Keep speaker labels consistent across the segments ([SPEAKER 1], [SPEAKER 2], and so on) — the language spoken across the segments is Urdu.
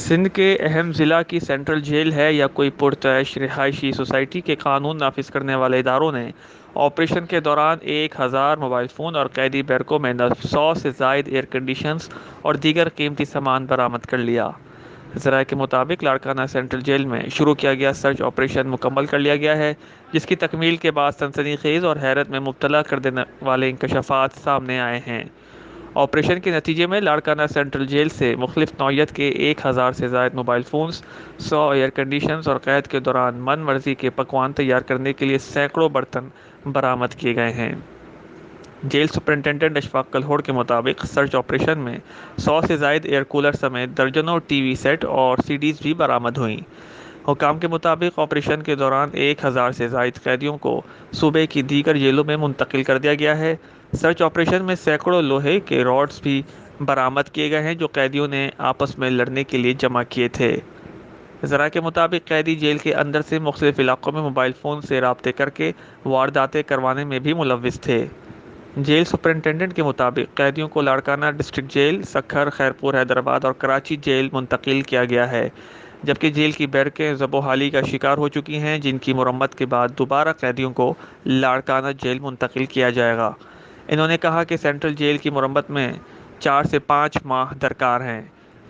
[SPEAKER 1] سندھ کے اہم ضلع کی سینٹرل جیل ہے یا کوئی پرتعیش رہائشی سوسائٹی کے قانون نافذ کرنے والے اداروں نے آپریشن کے دوران 1000 موبائل فون اور قیدی بیرکوں میں 100 سے زائد ایئر کنڈیشنز اور دیگر قیمتی سامان برآمد کر لیا۔ ذرائع کے مطابق لاڑکانہ سینٹرل جیل میں شروع کیا گیا سرچ آپریشن مکمل کر لیا گیا ہے، جس کی تکمیل کے بعد سنسنی خیز اور حیرت میں مبتلا کر دینے والے انکشافات سامنے آئے ہیں۔ آپریشن کے نتیجے میں لاڑکانہ سینٹرل جیل سے مختلف نوعیت کے 1000 سے زائد موبائل فونز، 100 ایئر کنڈیشنز اور قید کے دوران من مرضی کے پکوان تیار کرنے کے لیے سینکڑوں برتن برآمد کیے گئے ہیں۔ جیل سپرنٹنڈنٹ اشفاق کلہوڑ کے مطابق سرچ آپریشن میں 100 سے زائد ایئر کولر سمیت درجنوں ٹی وی سیٹ اور سی ڈیز بھی برآمد ہوئیں۔ حکام کے مطابق آپریشن کے دوران 1000 سے زائد قیدیوں کو صوبے کی دیگر جیلوں میں منتقل کر دیا گیا ہے۔ سرچ آپریشن میں سینکڑوں لوہے کے راڈز بھی برآمد کیے گئے ہیں جو قیدیوں نے آپس میں لڑنے کے لیے جمع کیے تھے۔ ذرائع کے مطابق قیدی جیل کے اندر سے مختلف علاقوں میں موبائل فون سے رابطے کر کے وارداتیں کروانے میں بھی ملوث تھے۔ جیل سپرنٹنڈنٹ کے مطابق قیدیوں کو لاڑکانہ ڈسٹرکٹ جیل، سکھر، خیرپور حیدرآباد اور کراچی جیل منتقل کیا گیا ہے، جبکہ جیل کی بیرکیں زب و حالی کا شکار ہو چکی ہیں، جن کی مرمت کے بعد دوبارہ قیدیوں کو لاڑکانہ جیل منتقل کیا جائے گا۔ انہوں نے کہا کہ سینٹرل جیل کی مرمت میں 4 سے 5 ماہ درکار ہیں۔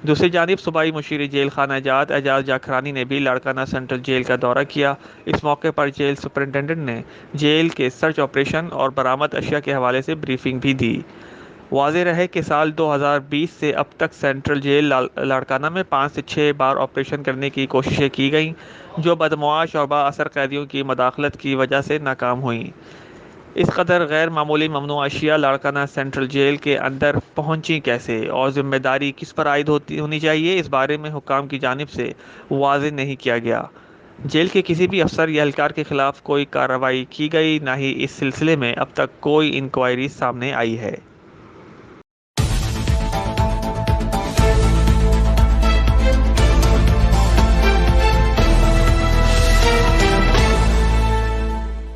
[SPEAKER 1] دوسری جانب صوبائی مشیر جیل خانہ جات اعجاز جاکھرانی نے بھی لاڑکانہ سینٹرل جیل کا دورہ کیا۔ اس موقع پر جیل سپرنٹنڈنٹ نے جیل کے سرچ آپریشن اور برآمد اشیاء کے حوالے سے بریفنگ بھی دی۔ واضح رہے کہ سال 2020 سے اب تک سینٹرل جیل لاڑکانہ میں 5 سے 6 بار آپریشن کرنے کی کوششیں کی گئیں، جو بدمعاش اور با اثر قیدیوں کی مداخلت کی وجہ سے ناکام ہوئیں۔ اس قدر غیر معمولی ممنوع اشیاء لاڑکانہ سینٹرل جیل کے اندر پہنچیں کیسے اور ذمہ داری کس پر عائد ہونی چاہیے، اس بارے میں حکام کی جانب سے واضح نہیں کیا گیا۔ جیل کے کسی بھی افسر یا اہلکار کے خلاف کوئی کارروائی کی گئی، نہ ہی اس سلسلے میں اب تک کوئی انکوائری سامنے آئی ہے۔